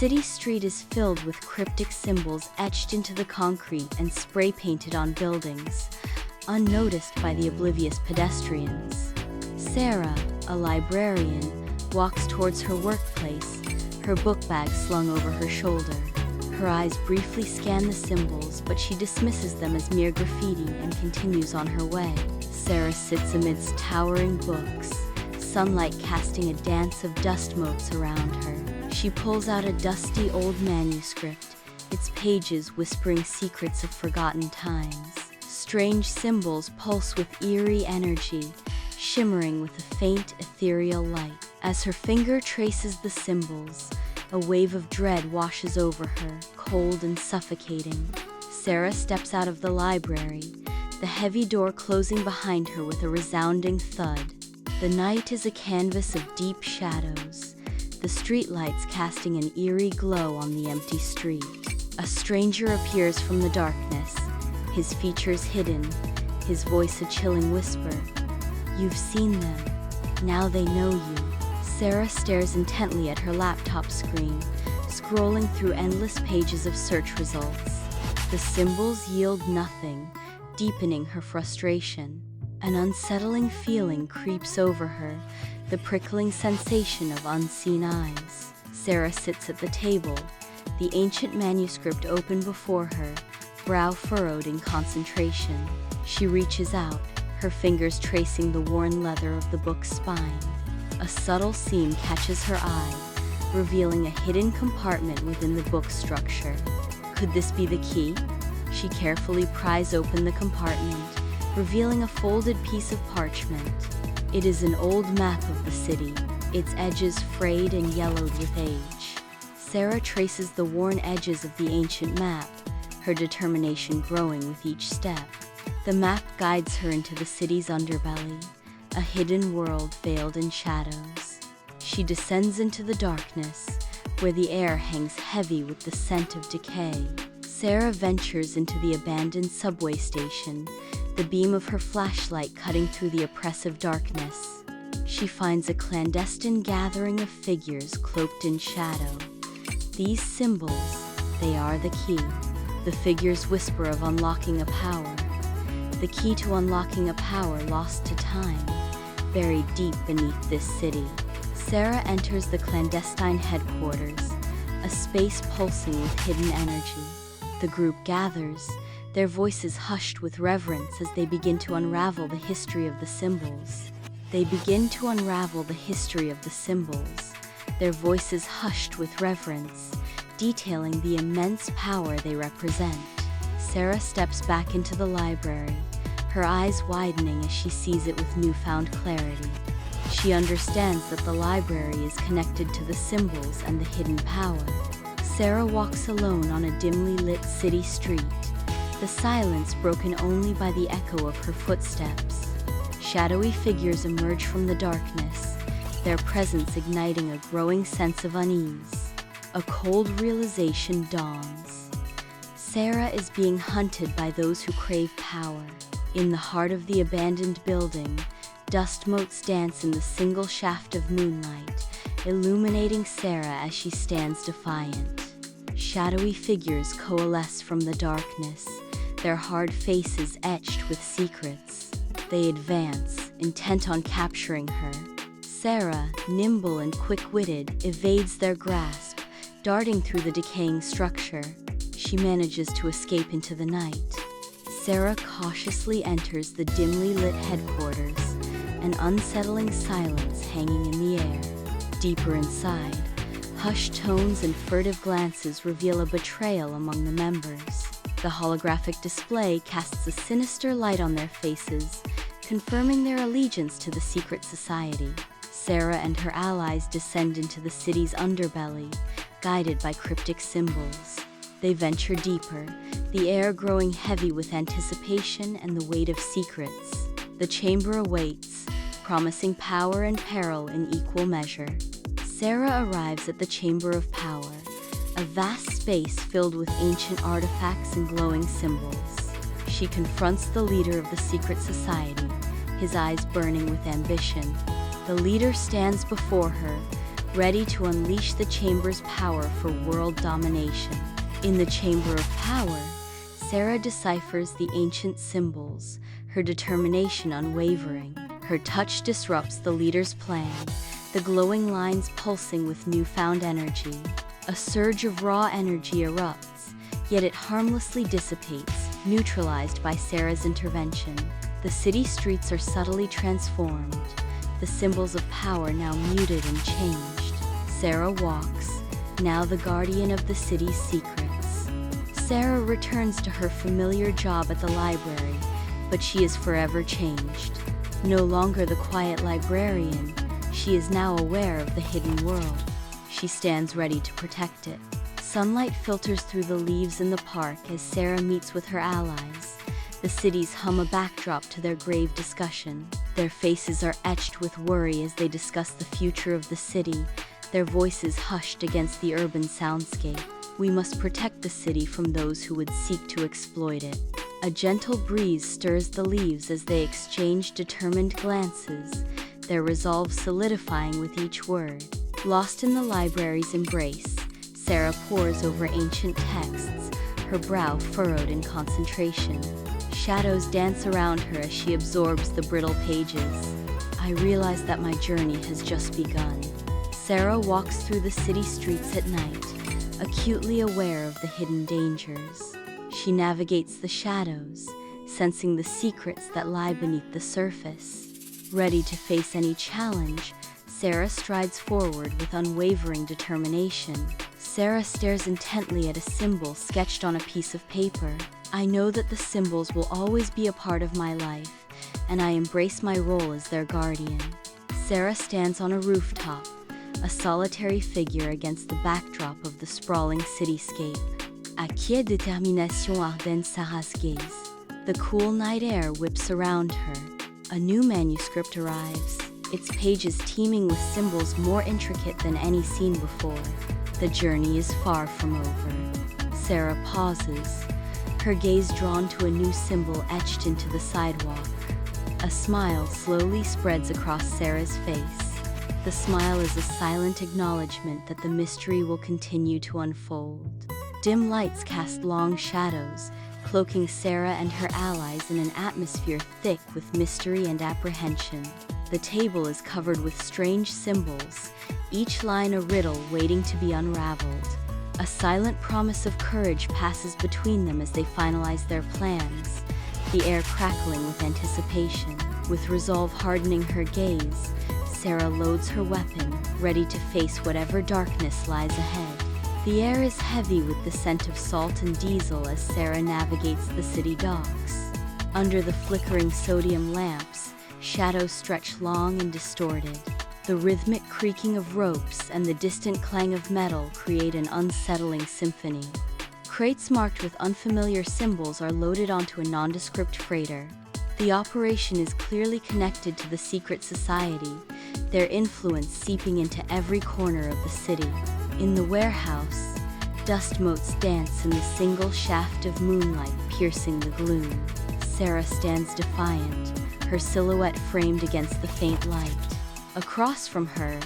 city street is filled with cryptic symbols etched into the concrete and spray-painted on buildings, unnoticed by the oblivious pedestrians. Sarah, a librarian, walks towards her workplace, her book bag slung over her shoulder. Her eyes briefly scan the symbols, but she dismisses them as mere graffiti and continues on her way. Sarah sits amidst towering books, sunlight casting a dance of dust motes around her. She pulls out a dusty old manuscript, its pages whispering secrets of forgotten times. Strange symbols pulse with eerie energy, shimmering with a faint ethereal light. As her finger traces the symbols, a wave of dread washes over her, cold and suffocating. Sarah steps out of the library, the heavy door closing behind her with a resounding thud. The night is a canvas of deep shadows, the streetlights casting an eerie glow on the empty street. A stranger appears from the darkness, his features hidden, his voice a chilling whisper. "You've seen them. Now they know you." Sarah stares intently at her laptop screen, scrolling through endless pages of search results. The symbols yield nothing, deepening her frustration. An unsettling feeling creeps over her, the prickling sensation of unseen eyes. Sarah sits at the table, the ancient manuscript open before her, brow furrowed in concentration. She reaches out, her fingers tracing the worn leather of the book's spine. A subtle seam catches her eye, revealing a hidden compartment within the book's structure. Could this be the key? She carefully pries open the compartment, revealing a folded piece of parchment. It is an old map of the city, its edges frayed and yellowed with age. Sarah traces the worn edges of the ancient map, her determination growing with each step. The map guides her into the city's underbelly, a hidden world veiled in shadows. She descends into the darkness, where the air hangs heavy with the scent of decay. Sarah ventures into the abandoned subway station, the beam of her flashlight cutting through the oppressive darkness. She finds a clandestine gathering of figures cloaked in shadow. These symbols, they are the key. The figures whisper of unlocking a power. The key to unlocking a power lost to time, buried deep beneath this city. Sarah enters the clandestine headquarters, a space pulsing with hidden energy. The group gathers, their voices hushed with reverence as they begin to unravel the history of the symbols. Their voices hushed with reverence, detailing the immense power they represent. Sarah steps back into the library, her eyes widening as she sees it with newfound clarity. She understands that the library is connected to the symbols and the hidden power. Sarah walks alone on a dimly lit city street, the silence broken only by the echo of her footsteps. Shadowy figures emerge from the darkness, their presence igniting a growing sense of unease. A cold realization dawns. Sarah is being hunted by those who crave power. In the heart of the abandoned building, dust motes dance in the single shaft of moonlight, illuminating Sarah as she stands defiant. Shadowy figures coalesce from the darkness, their hard faces etched with secrets. They advance, intent on capturing her. Sarah, nimble and quick-witted, evades their grasp, darting through the decaying structure. She manages to escape into the night. Sarah cautiously enters the dimly lit headquarters, an unsettling silence hanging in the air. Deeper inside, hushed tones and furtive glances reveal a betrayal among the members. The holographic display casts a sinister light on their faces, confirming their allegiance to the secret society. Sarah and her allies descend into the city's underbelly, guided by cryptic symbols. They venture deeper, the air growing heavy with anticipation and the weight of secrets. The chamber awaits, promising power and peril in equal measure. Sarah arrives at the Chamber of Power, a vast space filled with ancient artifacts and glowing symbols. She confronts the leader of the secret society, his eyes burning with ambition. The leader stands before her, ready to unleash the chamber's power for world domination. In the Chamber of Power, Sarah deciphers the ancient symbols, her determination unwavering. Her touch disrupts the leader's plan, the glowing lines pulsing with newfound energy. A surge of raw energy erupts, yet it harmlessly dissipates, neutralized by Sarah's intervention. The city streets are subtly transformed, the symbols of power now muted and changed. Sarah walks, now the guardian of the city's secrets. Sarah returns to her familiar job at the library, but she is forever changed. No longer the quiet librarian, she is now aware of the hidden world. She stands ready to protect it. Sunlight filters through the leaves in the park as Sarah meets with her allies. The cities hum a backdrop to their grave discussion. Their faces are etched with worry as they discuss the future of the city, their voices hushed against the urban soundscape. We must protect the city from those who would seek to exploit it. A gentle breeze stirs the leaves as they exchange determined glances, their resolve solidifying with each word. Lost in the library's embrace, Sarah pores over ancient texts, her brow furrowed in concentration. Shadows dance around her as she absorbs the brittle pages. I realize that my journey has just begun. Sarah walks through the city streets at night, acutely aware of the hidden dangers. She navigates the shadows, sensing the secrets that lie beneath the surface. Ready to face any challenge, Sarah strides forward with unwavering determination. Sarah stares intently at a symbol sketched on a piece of paper. I know that the symbols will always be a part of my life, and I embrace my role as their guardian. Sarah stands on a rooftop, a solitary figure against the backdrop of the sprawling cityscape. À qui détermination ardenne Sarah's gaze. The cool night air whips around her. A new manuscript arrives, its pages teeming with symbols more intricate than any seen before. The journey is far from over. Sarah pauses, her gaze drawn to a new symbol etched into the sidewalk. A smile slowly spreads across Sarah's face. The smile is a silent acknowledgement that the mystery will continue to unfold. Dim lights cast long shadows, cloaking Sarah and her allies in an atmosphere thick with mystery and apprehension. The table is covered with strange symbols, each line a riddle waiting to be unraveled. A silent promise of courage passes between them as they finalize their plans, the air crackling with anticipation. With resolve hardening her gaze, Sarah loads her weapon, ready to face whatever darkness lies ahead. The air is heavy with the scent of salt and diesel as Sarah navigates the city docks. Under the flickering sodium lamps, shadows stretch long and distorted. The rhythmic creaking of ropes and the distant clang of metal create an unsettling symphony. Crates marked with unfamiliar symbols are loaded onto a nondescript freighter. The operation is clearly connected to the secret society, their influence seeping into every corner of the city. In the warehouse, dust motes dance in the single shaft of moonlight piercing the gloom. Sarah stands defiant, her silhouette framed against the faint light. Across from her,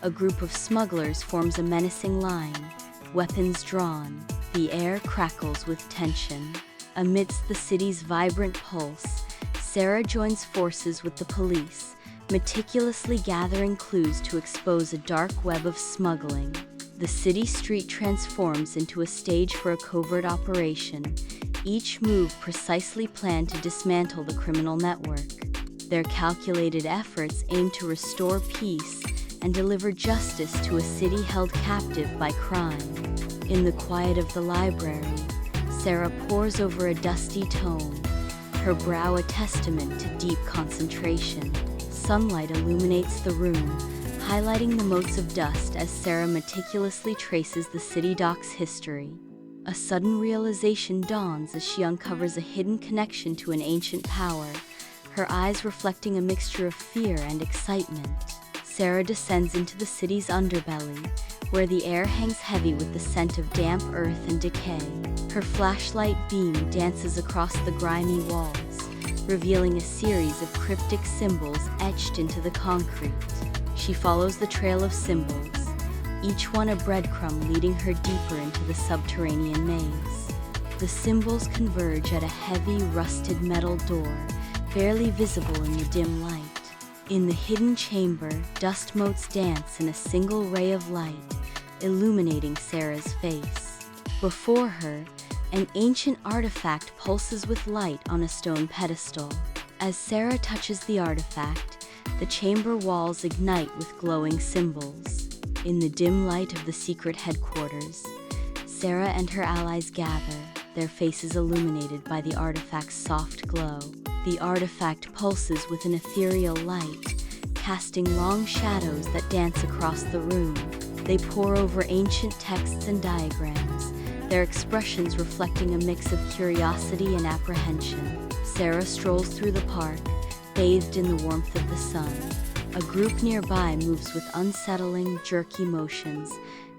a group of smugglers forms a menacing line, weapons drawn. The air crackles with tension. Amidst the city's vibrant pulse, Sarah joins forces with the police, meticulously gathering clues to expose a dark web of smuggling. The city street transforms into a stage for a covert operation, each move precisely planned to dismantle the criminal network. Their calculated efforts aim to restore peace and deliver justice to a city held captive by crime. In the quiet of the library, Sarah pores over a dusty tome, her brow a testament to deep concentration. Sunlight illuminates the room, highlighting the motes of dust as Sarah meticulously traces the city dock's history. A sudden realization dawns as she uncovers a hidden connection to an ancient power, her eyes reflecting a mixture of fear and excitement. Sarah descends into the city's underbelly, where the air hangs heavy with the scent of damp earth and decay. Her flashlight beam dances across the grimy walls, revealing a series of cryptic symbols etched into the concrete. She follows the trail of symbols, each one a breadcrumb leading her deeper into the subterranean maze. The symbols converge at a heavy, rusted metal door, barely visible in the dim light. In the hidden chamber, dust motes dance in a single ray of light, illuminating Sarah's face. Before her, an ancient artifact pulses with light on a stone pedestal. As Sarah touches the artifact, the chamber walls ignite with glowing symbols. In the dim light of the secret headquarters, Sarah and her allies gather, their faces illuminated by the artifact's soft glow. The artifact pulses with an ethereal light, casting long shadows that dance across the room. They pore over ancient texts and diagrams, their expressions reflecting a mix of curiosity and apprehension. Sarah strolls through the park, bathed in the warmth of the sun. A group nearby moves with unsettling, jerky motions,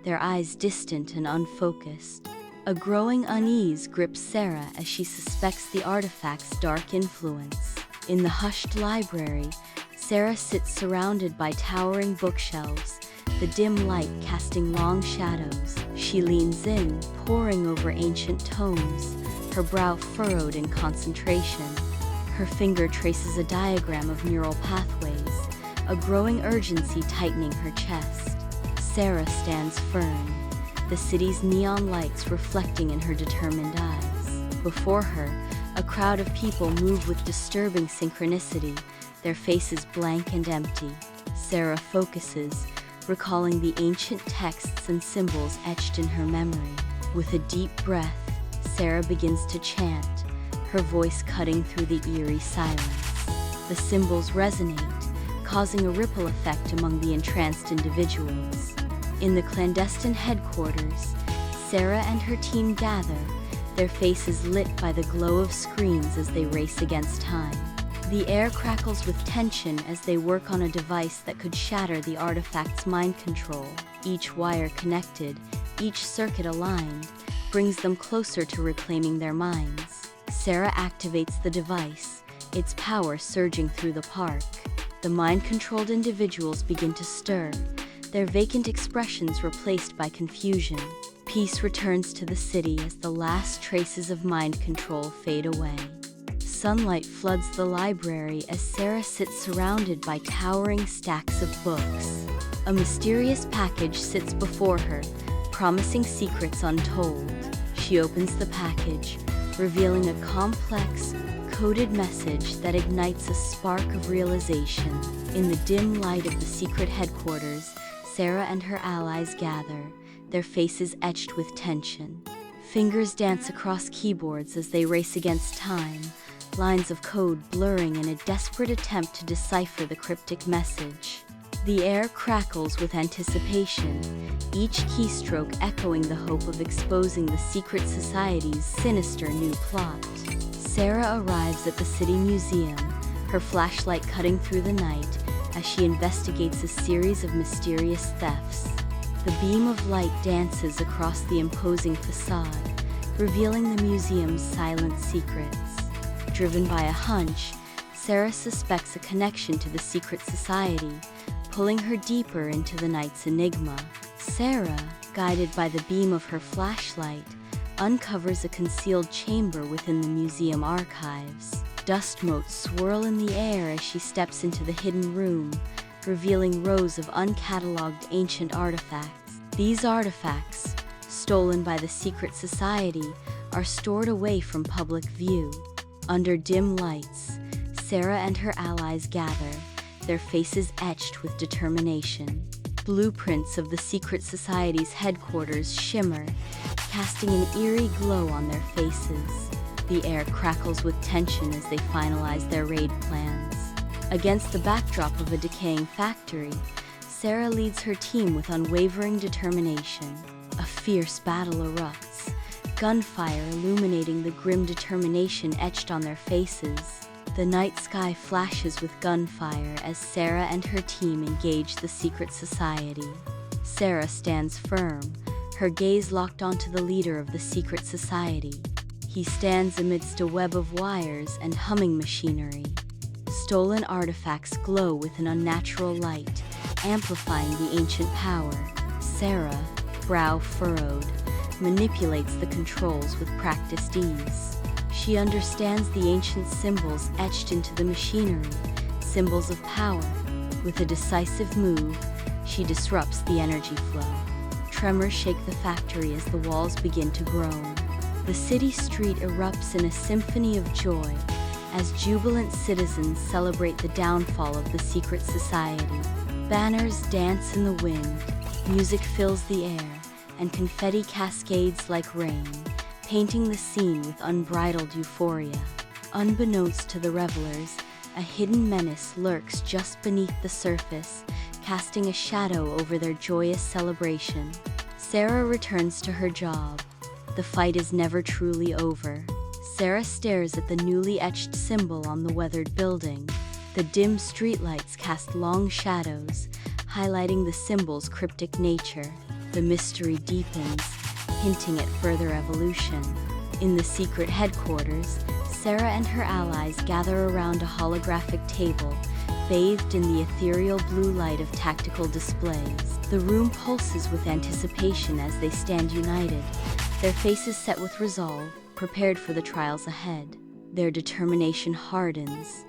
their eyes distant and unfocused. A growing unease grips Sarah as she suspects the artifact's dark influence. In the hushed library, Sarah sits surrounded by towering bookshelves, the dim light casting long shadows. She leans in, poring over ancient tomes, her brow furrowed in concentration. Her finger traces a diagram of neural pathways, a growing urgency tightening her chest. Sarah stands firm, the city's neon lights reflecting in her determined eyes. Before her, a crowd of people move with disturbing synchronicity, their faces blank and empty. Sarah focuses, recalling the ancient texts and symbols etched in her memory. With a deep breath, Sarah begins to chant, her voice cutting through the eerie silence. The symbols resonate, causing a ripple effect among the entranced individuals. In the clandestine headquarters, Sarah and her team gather, their faces lit by the glow of screens as they race against time. The air crackles with tension as they work on a device that could shatter the artifact's mind control. Each wire connected, each circuit aligned, brings them closer to reclaiming their minds. Sarah activates the device, its power surging through the park. The mind-controlled individuals begin to stir, their vacant expressions replaced by confusion. Peace returns to the city as the last traces of mind control fade away. Sunlight floods the library as Sarah sits surrounded by towering stacks of books. A mysterious package sits before her, promising secrets untold. She opens the package, revealing a complex, coded message that ignites a spark of realization. In the dim light of the secret headquarters, Sarah and her allies gather, their faces etched with tension. Fingers dance across keyboards as they race against time, lines of code blurring in a desperate attempt to decipher the cryptic message. The air crackles with anticipation, each keystroke echoing the hope of exposing the secret society's sinister new plot. Sarah arrives at the city museum, her flashlight cutting through the night as she investigates a series of mysterious thefts. The beam of light dances across the imposing facade, revealing the museum's silent secrets. Driven by a hunch, Sarah suspects a connection to the secret society, pulling her deeper into the night's enigma. Sarah, guided by the beam of her flashlight, uncovers a concealed chamber within the museum archives. Dust motes swirl in the air as she steps into the hidden room, revealing rows of uncatalogued ancient artifacts. These artifacts, stolen by the secret society, are stored away from public view. Under dim lights, Sarah and her allies gather, their faces etched with determination. Blueprints of the secret society's headquarters shimmer, casting an eerie glow on their faces. The air crackles with tension as they finalize their raid plans. Against the backdrop of a decaying factory, Sarah leads her team with unwavering determination. A fierce battle erupts, gunfire illuminating the grim determination etched on their faces. The night sky flashes with gunfire as Sarah and her team engage the secret society. Sarah stands firm, her gaze locked onto the leader of the secret society. He stands amidst a web of wires and humming machinery. Stolen artifacts glow with an unnatural light, amplifying the ancient power. Sarah, brow furrowed, manipulates the controls with practiced ease. She understands the ancient symbols etched into the machinery, symbols of power. With a decisive move, she disrupts the energy flow. Tremors shake the factory as the walls begin to groan. The city street erupts in a symphony of joy as jubilant citizens celebrate the downfall of the secret society. Banners dance in the wind, music fills the air, and confetti cascades like rain, painting the scene with unbridled euphoria. Unbeknownst to the revelers, a hidden menace lurks just beneath the surface, casting a shadow over their joyous celebration. Sarah returns to her job. The fight is never truly over. Sarah stares at the newly etched symbol on the weathered building. The dim streetlights cast long shadows, highlighting the symbol's cryptic nature. The mystery deepens, hinting at further evolution. In the secret headquarters, Sarah and her allies gather around a holographic table, bathed in the ethereal blue light of tactical displays. The room pulses with anticipation as they stand united, their faces set with resolve, prepared for the trials ahead. Their determination hardens,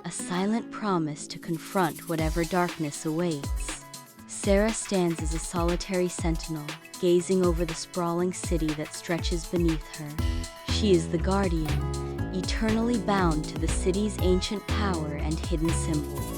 a silent promise to confront whatever darkness awaits. Sarah stands as a solitary sentinel, gazing over the sprawling city that stretches beneath her. She is the guardian, eternally bound to the city's ancient power and hidden symbols.